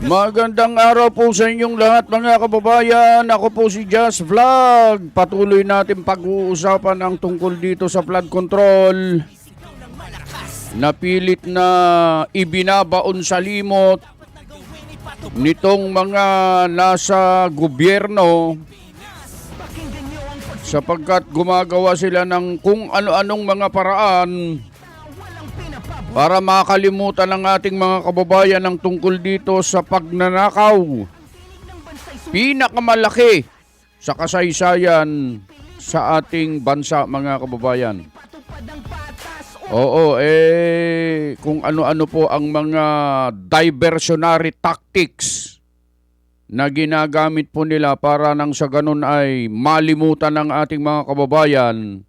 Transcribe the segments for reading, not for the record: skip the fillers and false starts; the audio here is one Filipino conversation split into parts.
Magandang araw po sa inyong lahat mga kababayan. Ako po si Just Vlog. Patuloy natin pag-uusapan ang tungkol dito sa flood control. Napilit na ibinabaon sa limot nitong mga nasa gobyerno sapagkat gumagawa sila ng kung ano-anong mga paraan para makalimutan ng ating mga kababayan ang tungkol dito sa pagnanakaw. Pinakamalaki sa kasaysayan sa ating bansa mga kababayan. Oo, kung ano-ano po ang mga diversionary tactics na ginagamit po nila para nang sa ganun ay malimutan ng ating mga kababayan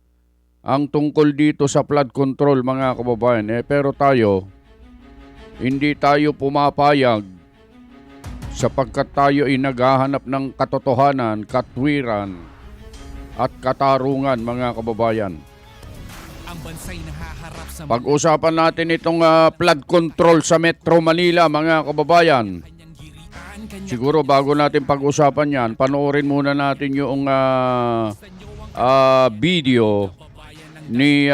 ang tungkol dito sa flood control mga kababayan. Pero tayo, hindi tayo pumapayag sapagkat tayo ay naghahanap ng katotohanan, katwiran at katarungan mga kababayan. Ang bansa'y nahaharap sa Pag-usapan natin itong flood control sa Metro Manila mga kababayan. Siguro bago natin pag-usapan yan, panoorin muna natin yung video ni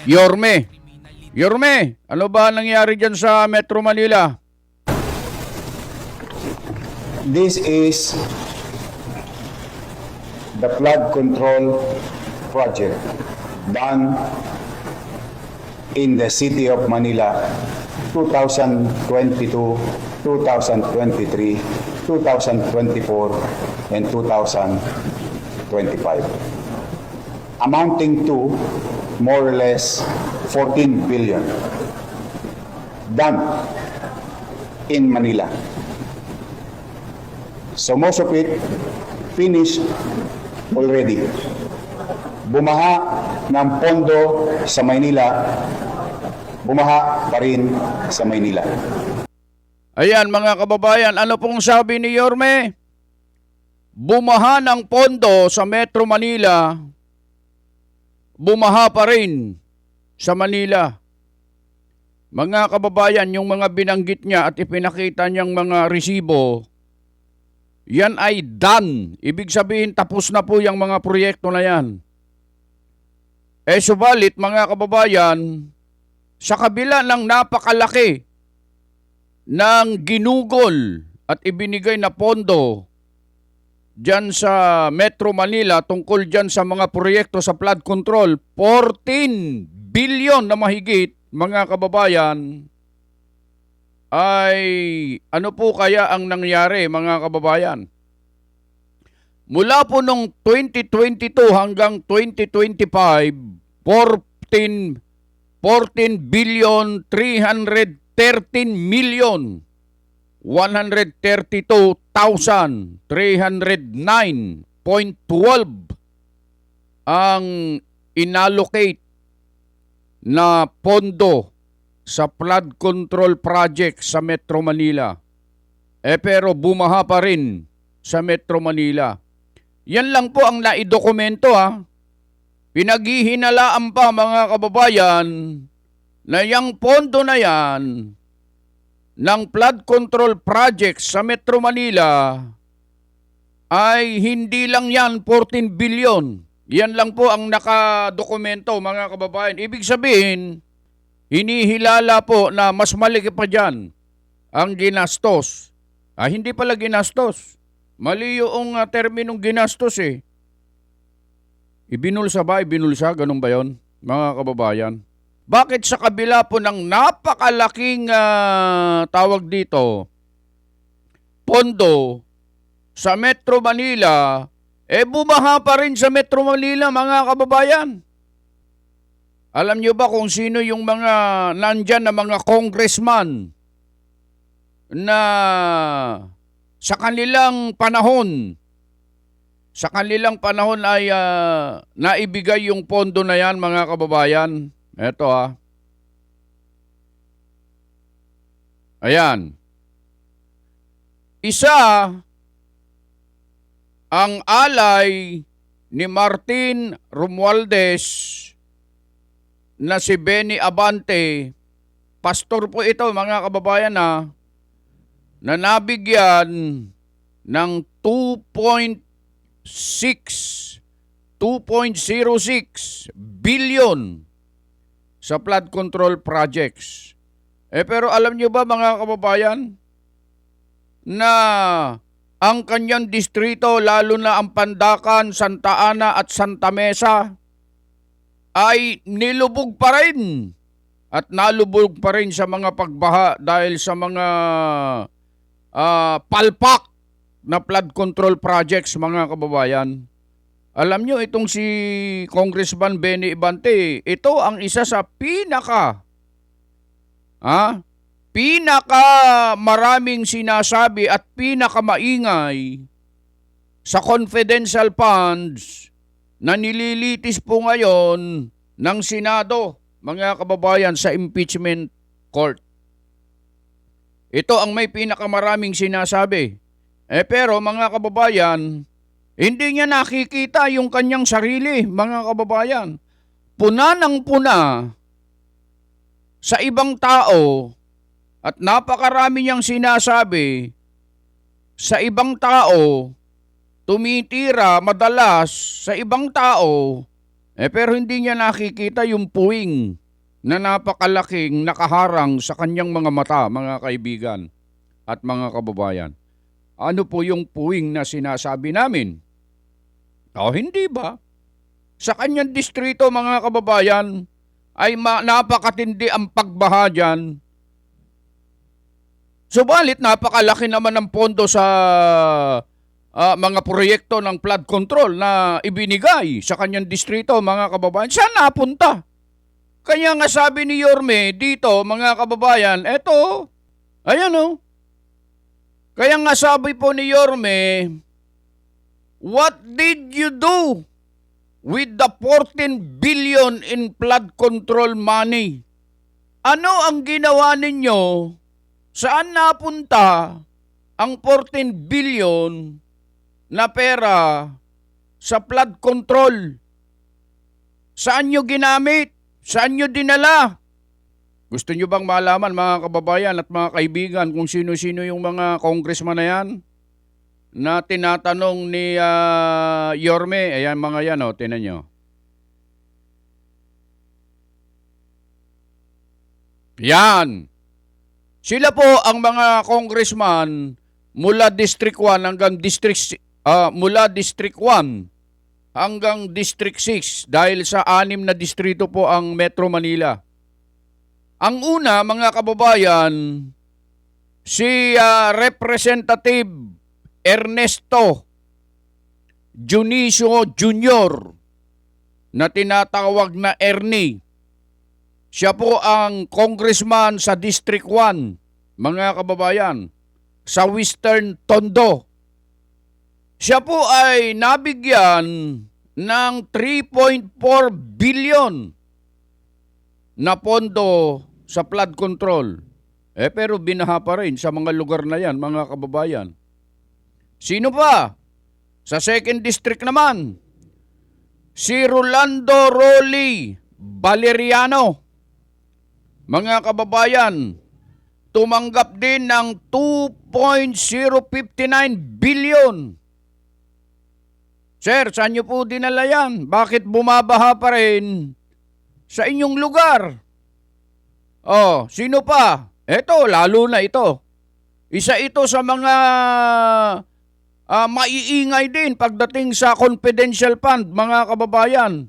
Yorme. Yorme, ano ba nangyari dyan sa Metro Manila? This is the flood control project done in the city of Manila 2022, 2023, 2024, and 2025, amounting to more or less 14 billion done in Manila. So most of it finished already. Bumaha ng pondo sa Maynila, bumaha pa rin sa Maynila. Ayan mga kababayan, ano pong sabi ni Yorme? Bumaha ng pondo sa Metro Manila, bumaha pa rin sa Manila. Mga kababayan, yung mga binanggit niya at ipinakita niyang mga resibo, yan ay done. Ibig sabihin tapos na po yung mga proyekto na yan. Subalit mga kababayan, sa kabila ng napakalaki ng ginugol at ibinigay na pondo dyan sa Metro Manila tungkol dyan sa mga proyekto sa flood control, 14 billion na mahigit mga kababayan, ay ano po kaya ang nangyari mga kababayan? Mula po nung 2022 hanggang 2025, 14 billion 313 million 132,309.12 ang inallocate na pondo sa flood control project sa Metro Manila. Pero bumaha pa rin sa Metro Manila. Yan lang po ang naidokumento Pinaghihinalaan pa mga kababayan na yung pondo na yan ng flood control project sa Metro Manila ay hindi lang yan 14 billion. Yan lang po ang nakadokumento mga kababayan. Ibig sabihin, hinihilala po na mas malaki pa dyan ang ginastos. Hindi pala ginastos. Mali yung terminong ginastos Ibinulsa ba? Ibinulsa? Ganun ba yun? Mga kababayan. Bakit sa kabila po ng napakalaking tawag dito, pondo sa Metro Manila, bumaha pa rin sa Metro Manila mga kababayan? Alam nyo ba kung sino yung mga nandyan na mga congressman na sa kanilang panahon ay naibigay yung pondo na yan mga kababayan? Eto Ayan. Isa ang alay ni Martin Romualdez na si Benny Abante pastor po ito, mga kababayan, na nabigyan ng 2.06 billion sa flood control projects. Pero alam nyo ba, mga kababayan, na ang kanyang distrito, lalo na ang Pandacan, Santa Ana at Santa Mesa, ay nilubog pa rin at nalubog pa rin sa mga pagbaha dahil sa mga palpak na flood control projects, mga kababayan. Alam nyo, itong si Congressman Benny Ibante, ito ang isa sa pinaka maraming sinasabi at pinaka maingay sa confidential funds na nililitis po ngayon ng Senado, mga kababayan, sa impeachment court. Ito ang may pinakamaraming sinasabi. Pero mga kababayan, hindi niya nakikita yung kanyang sarili, mga kababayan. Puna ng puna sa ibang tao at napakarami niyang sinasabi sa ibang tao, tumitira madalas sa ibang tao, pero hindi niya nakikita yung puwing na napakalaking nakaharang sa kanyang mga mata, mga kaibigan at mga kababayan. Ano po yung puwing na sinasabi namin? Hindi ba? Sa kanyang distrito, mga kababayan, ay napakatindi ang pagbaha dyan. Subalit, napakalaki naman ang pondo sa mga proyekto ng flood control na ibinigay sa kanyang distrito, mga kababayan. Saan napunta? Kaya nga sabi ni Yorme dito, mga kababayan, eto, ayan o. Kaya nga sabi po ni Yorme, what did you do with the 14 billion in flood control money? Ano ang ginawa ninyo? Saan napunta ang 14 billion na pera sa flood control? Saan nyo ginamit? Saan nyo dinala? Gusto nyo bang malaman, mga kababayan at mga kaibigan, kung sino-sino yung mga congressman na yan na tinatanong ni Yorme? Ayan mga yan, tinan nyo. Yan. Sila po ang mga congressman mula District 1 hanggang mula District 1 hanggang District 6 dahil sa 6 na distrito po ang Metro Manila. Ang una, mga kababayan, si Representative Ernesto Junicio Jr. na tinatawag na Ernie. Siya po ang congressman sa District 1, mga kababayan, sa Western Tondo. Siya po ay nabigyan ng 3.4 billion na pondo sa flood control. Pero binaha pa rin sa mga lugar na yan, mga kababayan. Sino pa? Sa 2nd District naman, si Rolando Rolly Valeriano. Mga kababayan, tumanggap din ng 2.059 billion. Sir, saan niyo po dinala yan? Bakit bumabaha pa rin sa inyong lugar? Sino pa? Eto, lalo na ito. Isa ito sa mga maiingay din pagdating sa confidential fund, mga kababayan.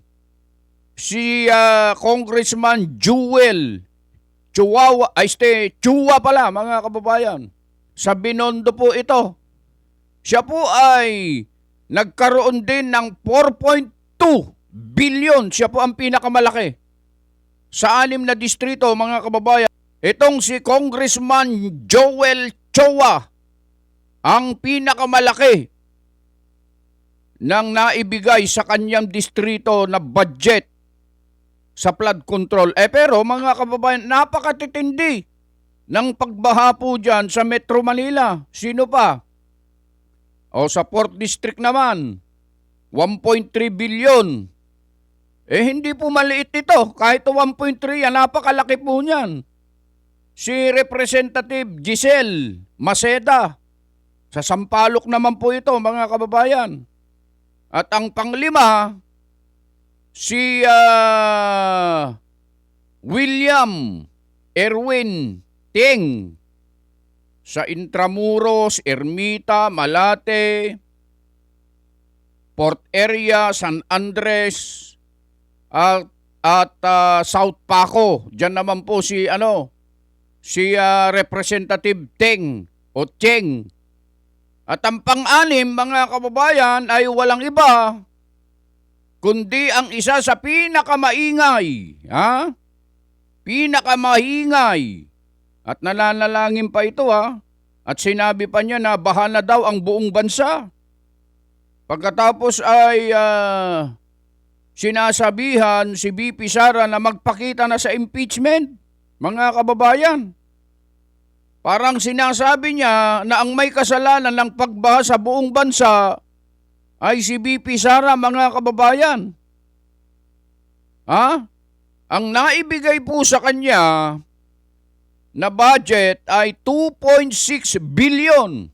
Si Congressman Jewel Chua pala, mga kababayan. Sa Binondo po ito. Siya po ay nagkaroon din ng 4.2 billion. Siya po ang pinakamalaki sa 6 na distrito, mga kababayan. Itong si Congressman Joel Chua ang pinakamalaki nang naibigay sa kanyang distrito na budget sa flood control. Pero mga kababayan, napakatitindi ng pagbaha po dyan sa Metro Manila. Sino pa? Sa 4th District naman, 1.3 billion. Hindi po maliit ito. Kahit 1.3 yan, napakalaki po niyan. si Representative Giselle Maceda. Sa Sampaloc naman po ito, mga kababayan. At ang panglima, si William Erwin Ting sa Intramuros, Ermita, Malate, Port Area, San Andres, at South Paco. Diyan naman po si Representative Teng o Cheng. At ang pang-anim, mga kababayan, ay walang iba kundi ang isa sa pinakamaingay, pinakamaingay. At nananalangin pa ito, at sinabi pa niya na baha na daw ang buong bansa. Pagkatapos ay sinasabihan si VP Sara na magpakita na sa impeachment, mga kababayan. Parang sinasabi niya na ang may kasalanan ng pagbaha sa buong bansa ay si VP Sara, mga kababayan. Ang naibigay po sa kanya na budget ay 2.6 billion.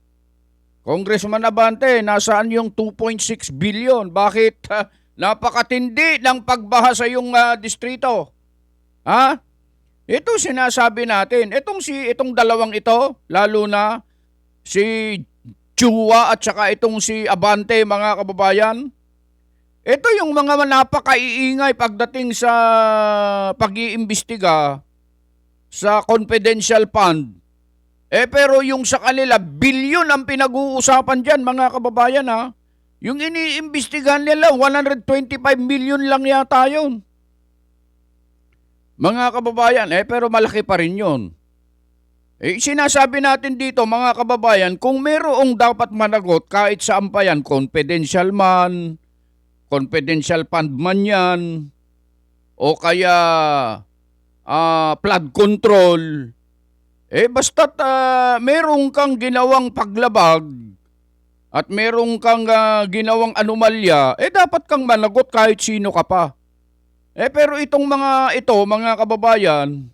Congressman Abante, nasaan yung 2.6 billion? Bakit napakatindi ng pagbaha sa iyong distrito? Ito sinasabi natin. Itong dalawang ito, lalo na si Chua at saka itong si Abante, mga kababayan. Ito yung mga napakaiingay pagdating sa pag-iimbestiga sa confidential fund. Pero yung sa kanila, bilyon ang pinag-uusapan dyan, mga kababayan, Yung iniimbestigahan nila, 125 million lang yata yun. Mga kababayan, pero malaki pa rin yun. Sinasabi natin dito, mga kababayan, kung mayroong dapat managot kahit saan pa yan, confidential fund man yan, o kaya flood control, basta't merong kang ginawang paglabag at merong kang ginawang anomalya, dapat kang managot kahit sino ka pa. Pero itong mga kababayan,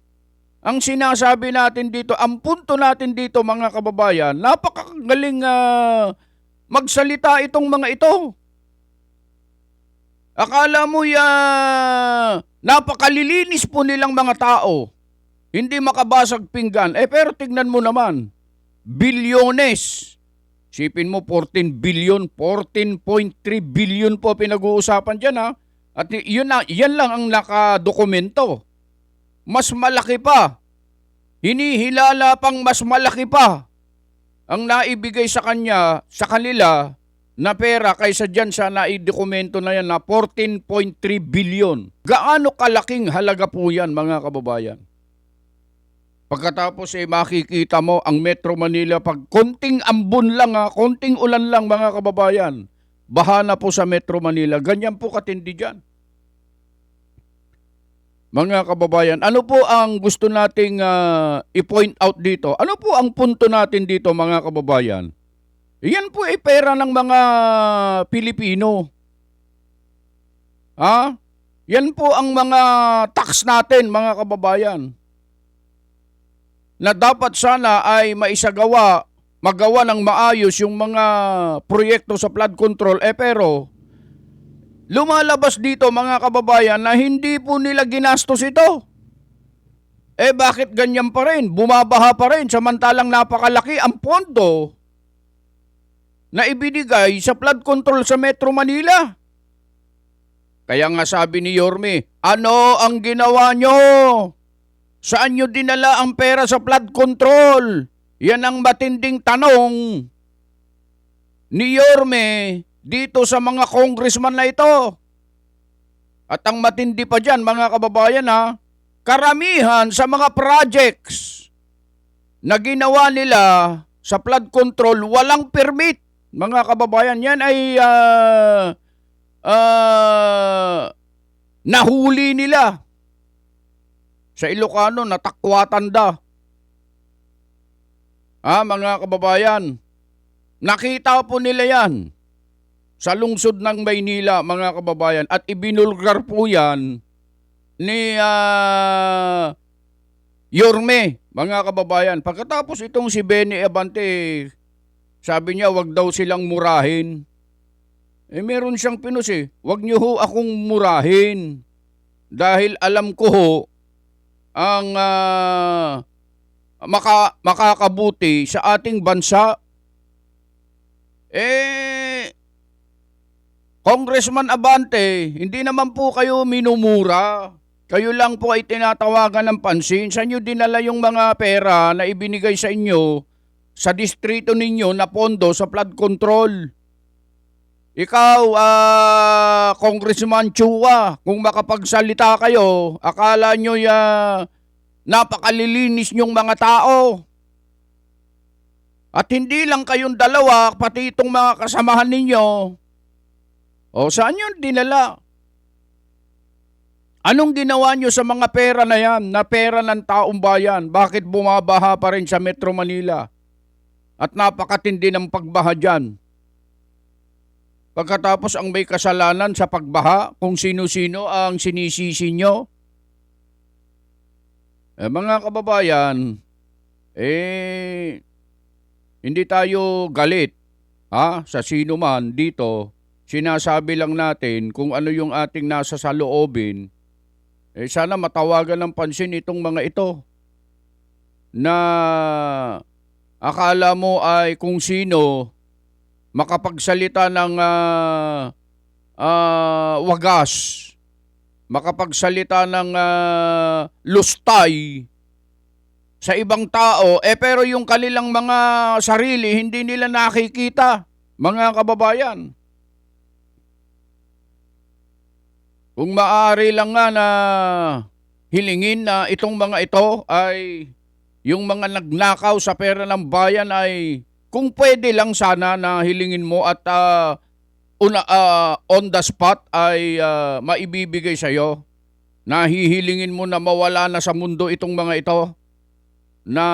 ang sinasabi natin dito, ang punto natin dito, mga kababayan, napakagaling magsalita itong mga ito. Akala mo napakalilinis po nilang mga tao. Hindi makabasag pinggan. Pero tignan mo naman, bilyones. Sipin mo, 14 billion, 14.3 billion po pinag-uusapan dyan, At yan lang ang nakadokumento. Mas malaki pa. Hinihilala pang mas malaki pa ang naibigay sa kanila na pera kaysa dyan sa naidokumento na yan na 14.3 billion. Gaano kalaking halaga po yan, mga kababayan? Pagkatapos makikita mo ang Metro Manila pag konting ambon lang, konting ulan lang, mga kababayan. Baha na po sa Metro Manila. Ganyan po katindi dyan. Mga kababayan, ano po ang gusto nating i-point out dito? Ano po ang punto natin dito, mga kababayan? Yan po ay pera ng mga Pilipino. Yan po ang mga tax natin, mga kababayan. Na dapat sana ay magawa ng maayos yung mga proyekto sa flood control. Pero lumalabas dito, mga kababayan, na hindi po nila ginastos ito. Bakit ganyan pa rin? Bumabaha pa rin samantalang napakalaki ang pondo na ibinigay sa flood control sa Metro Manila. Kaya nga sabi ni Yorme, ano ang ginawa nyo? Saan nyo dinala ang pera sa flood control? Yan ang matinding tanong ni Yorme dito sa mga congressman na ito. At ang matindi pa dyan, mga kababayan, karamihan sa mga projects na ginawa nila sa flood control, walang permit. Mga kababayan, yan ay nahuli nila. Sa Ilocano, natakwatan da. Mga kababayan, nakita po nila yan sa lungsod ng Maynila, mga kababayan, at ibinulgar po yan Yorme, mga kababayan. Pagkatapos itong si Benny Abante, sabi niya wag daw silang murahin. Meron siyang pinos wag niyo ho akong murahin. Dahil alam ko ho ang makakabuti sa ating bansa. Congressman Abante, hindi naman po kayo minumura. Kayo lang po ay tinatawagan ng pansin. Saan nyo dinala yung mga pera na ibinigay sa inyo sa distrito ninyo na pondo sa flood control? Ikaw, Congressman Chua, kung makapagsalita kayo, akala nyo napakalilinis nyong mga tao. At hindi lang kayong dalawa, pati itong mga kasamahan ninyo. O saan yun dinala? Anong ginawa nyo sa mga pera na yan, na pera ng taong bayan? Bakit bumabaha pa rin sa Metro Manila? At napakatindi ng pagbaha dyan. Pagkatapos ang may kasalanan sa pagbaha, kung sino-sino ang sinisisi nyo. Mga kababayan, hindi tayo galit sa sino man dito. Sinasabi lang natin kung ano yung ating nasa saloobin. Sana matawagan ng pansin itong mga ito na akala mo ay kung sino makapagsalita ng wagas, makapagsalita ng lustay sa ibang tao, pero yung kanilang mga sarili hindi nila nakikita, mga kababayan. Kung maaari lang nga na hilingin na itong mga ito ay yung mga nagnakaw sa pera ng bayan ay kung pwede lang sana na hilingin mo at on the spot ay maibibigay sa'yo. Nahihilingin mo na mawala na sa mundo itong mga ito na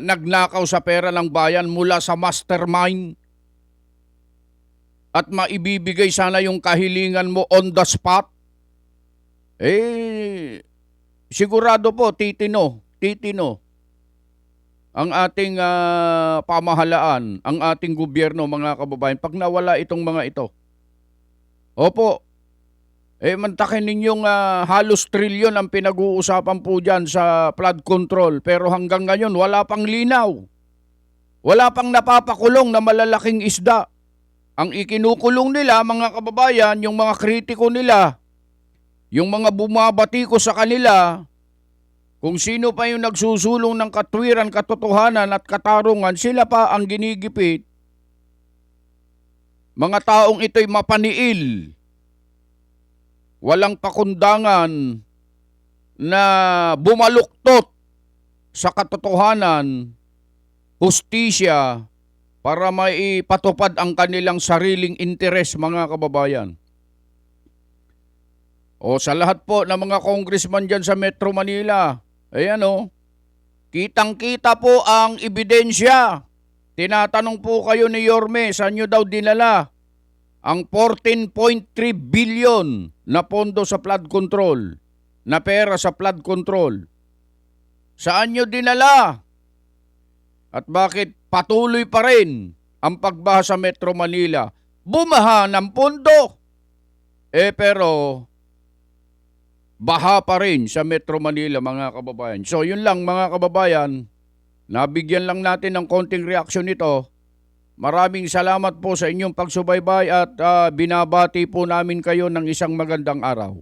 nagnakaw sa pera ng bayan mula sa mastermind at maibibigay sana yung kahilingan mo on the spot. Sigurado po titino ang ating pamahalaan, ang ating gobyerno, mga kababayan, pag nawala itong mga ito. Opo, mantakin ninyong halos trilyon ang pinag-uusapan po dyan sa flood control, pero hanggang ngayon wala pang linaw. Wala pang napapakulong na malalaking isda. Ang ikinukulong nila, mga kababayan, yung mga kritiko nila, yung mga bumabati ko sa kanila, kung sino pa yung nagsusulong ng katwiran, katotohanan at katarungan, sila pa ang ginigipit. Mga taong ito'y mapaniil, walang pakundangan, na bumaluktot sa katotohanan, hustisya, para maipatupad ang kanilang sariling interes, mga kababayan. O sa lahat po ng mga congressman dyan sa Metro Manila, kitang-kita po ang ebidensya. Tinatanong po kayo ni Yorme, saan nyo daw dinala ang 14.3 billion na pondo sa flood control, na pera sa flood control? Saan nyo dinala? At bakit patuloy pa rin ang pagbaha sa Metro Manila? Bumaha ng pondo. Pero baha pa rin sa Metro Manila, mga kababayan. So yun lang, mga kababayan, nabigyan lang natin ng konting reaksyon nito. Maraming salamat po sa inyong pagsubaybay at binabati po namin kayo ng isang magandang araw.